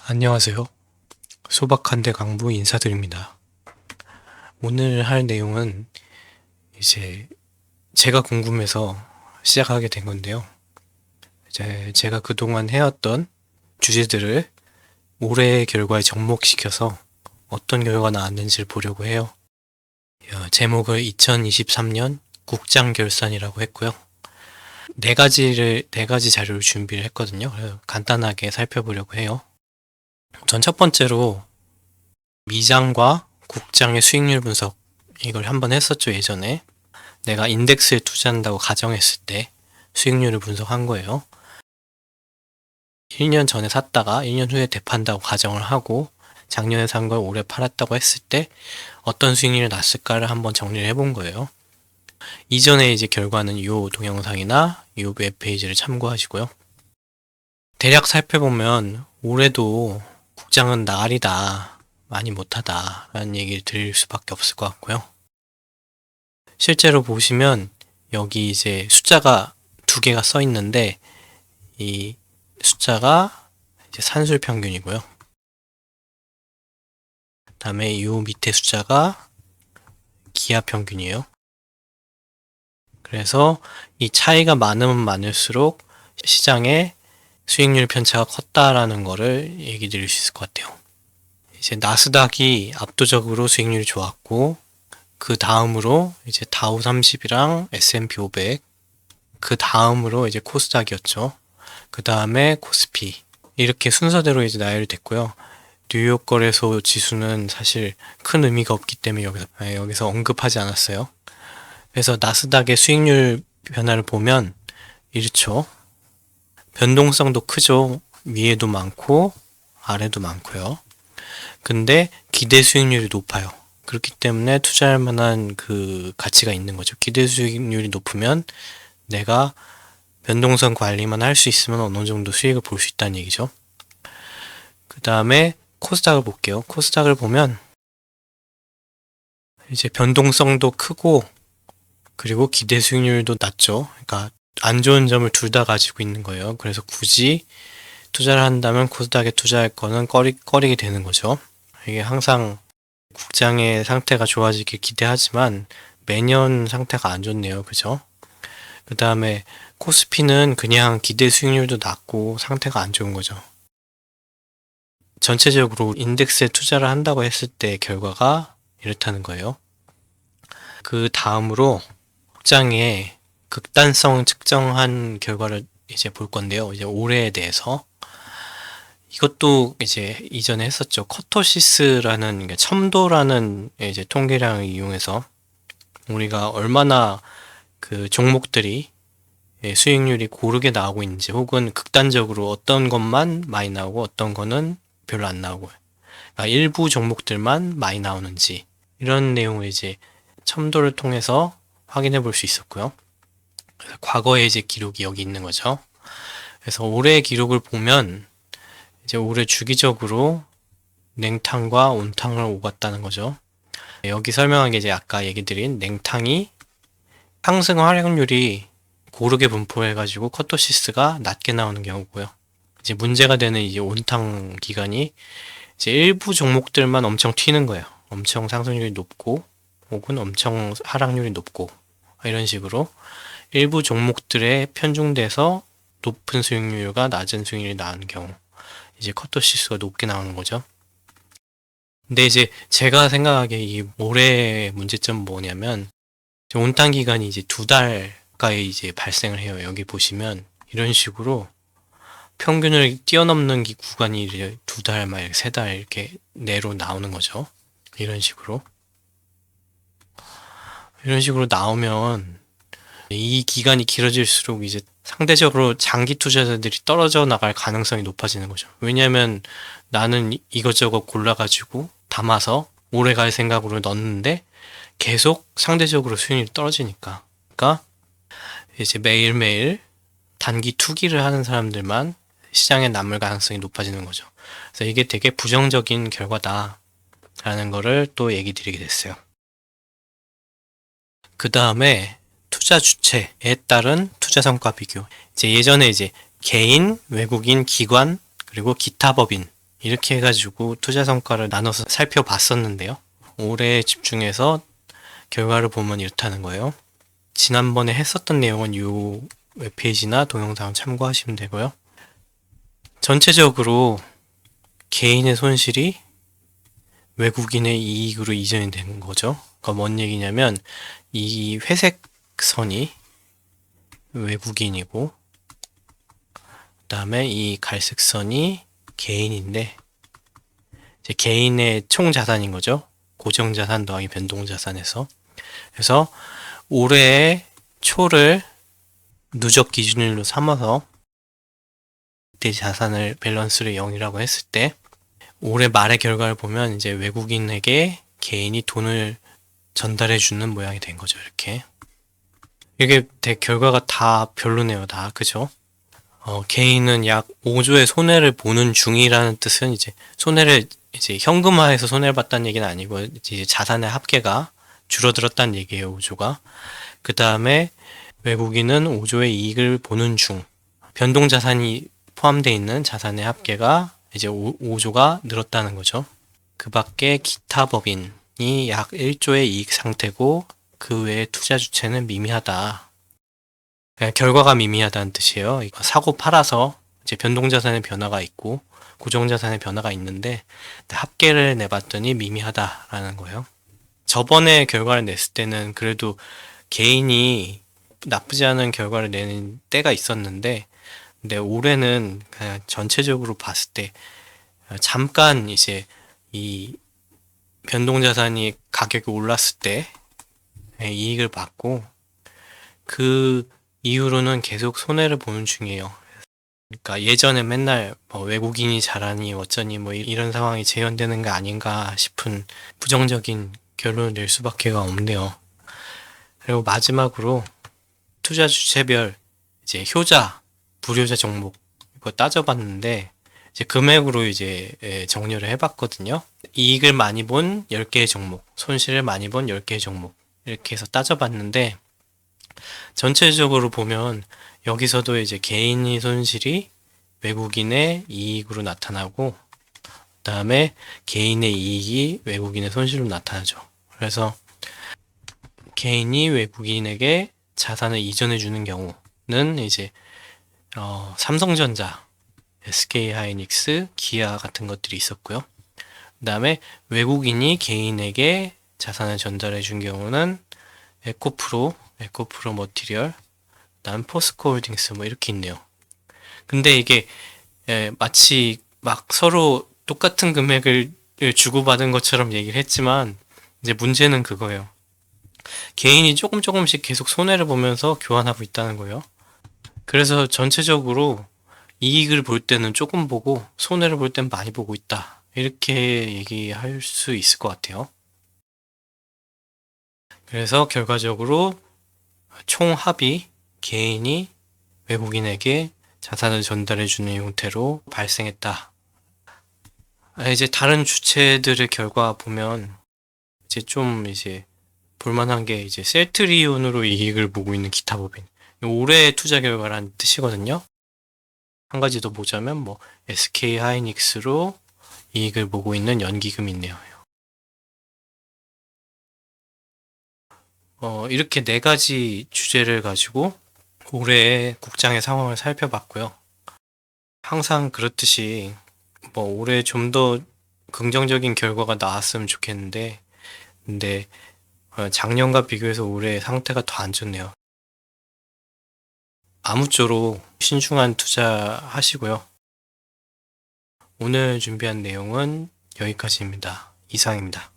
안녕하세요. 소박한데 강부 인사드립니다. 오늘 할 내용은 이제 제가 궁금해서 시작하게 된 건데요. 이제 제가 그동안 해왔던 주제들을 올해의 결과에 접목시켜서 어떤 결과가 나왔는지를 보려고 해요. 제목을 2023년 국장 결산이라고 했고요. 네 가지 자료를 준비를 했거든요. 그래서 간단하게 살펴보려고 해요. 전 첫 번째로 미장과 국장의 수익률 분석, 이걸 한번 했었죠, 예전에. 내가 인덱스에 투자한다고 가정했을 때 수익률을 분석한 거예요. 1년 전에 샀다가 1년 후에 되판다고 가정을 하고 작년에 산 걸 올해 팔았다고 했을 때 어떤 수익률이 났을까를 한번 정리를 해본 거예요. 이전에 이제 결과는 이 동영상이나 이 웹페이지를 참고하시고요. 대략 살펴보면 올해도 국장은 나으리다, 많이 못하다 라는 얘기를 드릴 수밖에 없을 것 같고요. 실제로 보시면 여기 이제 숫자가 두 개가 써 있는데 이 숫자가 이제 산술 평균이고요. 다음에 이 밑에 숫자가 기하 평균이에요. 그래서 이 차이가 많으면 많을수록 시장의 수익률 편차가 컸다라는 거를 얘기 드릴 수 있을 것 같아요. 이제 나스닥이 압도적으로 수익률이 좋았고 그 다음으로 이제 다우 30이랑 S&P 500, 그 다음으로 이제 코스닥이었죠. 그 다음에 코스피, 이렇게 순서대로 이제 나열이 됐고요. 뉴욕 거래소 지수는 사실 큰 의미가 없기 때문에 여기서 언급하지 않았어요. 그래서 나스닥의 수익률 변화를 보면 이렇죠. 변동성도 크죠. 위에도 많고 아래도 많고요. 근데 기대 수익률이 높아요. 그렇기 때문에 투자할 만한 그 가치가 있는 거죠. 기대 수익률이 높으면 내가 변동성 관리만 할 수 있으면 어느 정도 수익을 볼 수 있다는 얘기죠. 그 다음에 코스닥을 볼게요. 코스닥을 보면 이제 변동성도 크고 그리고 기대 수익률도 낮죠. 그러니까 안 좋은 점을 둘 다 가지고 있는 거예요. 그래서 굳이 투자를 한다면 코스닥에 투자할 거는 꺼리게 되는 거죠. 이게 항상 국장의 상태가 좋아지길 기대하지만 매년 상태가 안 좋네요. 그죠? 그 다음에 코스피는 그냥 기대 수익률도 낮고 상태가 안 좋은 거죠. 전체적으로 인덱스에 투자를 한다고 했을 때 결과가 이렇다는 거예요. 그 다음으로 국장의 극단성 측정한 결과를 이제 볼 건데요. 이제 올해에 대해서. 이것도 이제 이전에 했었죠. 커토시스라는 첨도라는 이제 통계량을 이용해서 우리가 얼마나 그 종목들이 수익률이 고르게 나오고 있는지, 혹은 극단적으로 어떤 것만 많이 나오고 어떤 거는 별로 안 나오고, 그러니까 일부 종목들만 많이 나오는지, 이런 내용을 이제 첨도를 통해서 확인해 볼 수 있었고요. 그래서 과거의 이제 기록이 여기 있는 거죠. 그래서 올해의 기록을 보면 이제 올해 주기적으로 냉탕과 온탕을 오갔다는 거죠. 여기 설명한 게 이제 아까 얘기 드린 냉탕이 상승 활용률이 고르게 분포해가지고 커토시스가 낮게 나오는 경우고요. 이제 문제가 되는 이제 온탕 기간이 이제 일부 종목들만 엄청 튀는 거예요. 엄청 상승률이 높고 혹은 엄청 하락률이 높고 이런 식으로 일부 종목들에 편중돼서 높은 수익률과 낮은 수익률이 나오는 경우, 이제 커토시스가 높게 나오는 거죠. 근데 이제 제가 생각하기에 이 올해의 문제점은 뭐냐면 온탕 기간이 이제 2달 가까이 이제 발생을 해요. 여기 보시면 이런 식으로 평균을 뛰어넘는 구간이 이제 2달, 막 3달 이렇게 내로 나오는 거죠. 이런 식으로 나오면 이 기간이 길어질수록 이제 상대적으로 장기 투자자들이 떨어져 나갈 가능성이 높아지는 거죠. 왜냐면 나는 이것저것 골라가지고 담아서 오래 갈 생각으로 넣었는데 계속 상대적으로 수익률이 떨어지니까. 그러니까 이제 매일매일 단기 투기를 하는 사람들만 시장에 남을 가능성이 높아지는 거죠. 그래서 이게 되게 부정적인 결과다라는 거를 또 얘기 드리게 됐어요. 그 다음에 투자 주체에 따른 투자 성과 비교. 이제 예전에 이제 개인, 외국인, 기관, 그리고 기타 법인, 이렇게 해가지고 투자 성과를 나눠서 살펴봤었는데요. 올해 집중해서 결과를 보면 이렇다는 거예요. 지난번에 했었던 내용은 이 웹페이지나 동영상 참고하시면 되고요. 전체적으로 개인의 손실이 외국인의 이익으로 이전이 되는 거죠. 그러니까 뭔 얘기냐면 이 회색 선이 외국인이고 그 다음에 이 갈색 선이 개인인데 이제 개인의 총 자산인 거죠. 고정 자산 더하기 변동 자산에서. 그래서 올해의 초를 누적 기준일로 삼아서 이때 자산을 밸런스를 0이라고 했을 때 올해 말의 결과를 보면 이제 외국인에게 개인이 돈을 전달해 주는 모양이 된 거죠. 이렇게. 이게 결과가 다 별로네요. 다. 그죠? 개인은 약 5조의 손해를 보는 중이라는 뜻은 이제 손해를 이제 현금화해서 손해를 봤다는 얘기는 아니고 이제 자산의 합계가 줄어들었다는 얘기예요. 5조가. 그 다음에 외국인은 5조의 이익을 보는 중. 변동 자산이 포함되어 있는 자산의 합계가 이제 5조가 늘었다는 거죠. 그 밖에 기타 법인이 약 1조의 이익 상태고 그 외에 투자 주체는 미미하다. 결과가 미미하다는 뜻이에요. 사고 팔아서 이제 변동자산의 변화가 있고 고정자산의 변화가 있는데 합계를 내봤더니 미미하다라는 거예요. 저번에 결과를 냈을 때는 그래도 개인이 나쁘지 않은 결과를 내는 때가 있었는데 근데 올해는 그냥 전체적으로 봤을 때 잠깐 이제 이 변동자산이 가격이 올랐을 때 이익을 받고 그 이후로는 계속 손해를 보는 중이에요. 그러니까 예전에 맨날 뭐 외국인이 잘하니 어쩌니 뭐 이런 상황이 재현되는 거 아닌가 싶은 부정적인 결론을 낼 수밖에 없네요. 그리고 마지막으로 투자 주체별 이제 효자, 불효자 종목 이거 따져봤는데 이제 금액으로 이제 정리를 해봤거든요. 이익을 많이 본 10개의 종목, 손실을 많이 본 10개의 종목 이렇게 해서 따져봤는데 전체적으로 보면 여기서도 이제 개인의 손실이 외국인의 이익으로 나타나고 그 다음에 개인의 이익이 외국인의 손실로 나타나죠. 그래서 개인이 외국인에게 자산을 이전해 주는 경우는 이제 삼성전자, SK하이닉스, 기아 같은 것들이 있었고요. 그 다음에 외국인이 개인에게 자산을 전달해 준 경우는 에코프로 머티리얼, 그다음 포스코홀딩스 뭐 이렇게 있네요. 근데 이게 마치 막 서로 똑같은 금액을 주고받은 것처럼 얘기를 했지만 이제 문제는 그거예요. 개인이 조금씩 계속 손해를 보면서 교환하고 있다는 거예요. 그래서 전체적으로 이익을 볼 때는 조금 보고 손해를 볼 때는 많이 보고 있다. 이렇게 얘기할 수 있을 것 같아요. 그래서 결과적으로 총합이 개인이 외국인에게 자산을 전달해주는 형태로 발생했다. 이제 다른 주체들의 결과 보면 이제 좀 이제 볼만한 게 이제 셀트리온으로 이익을 보고 있는 기타 법인. 올해의 투자 결과라는 뜻이거든요. 한 가지 더 보자면 뭐 SK 하이닉스로 이익을 보고 있는 연기금이 있네요. 이렇게 네 가지 주제를 가지고 올해의 국장의 상황을 살펴봤고요. 항상 그렇듯이 뭐 올해 좀 더 긍정적인 결과가 나왔으면 좋겠는데 근데 작년과 비교해서 올해 상태가 더 안 좋네요. 아무쪼록 신중한 투자하시고요. 오늘 준비한 내용은 여기까지입니다. 이상입니다.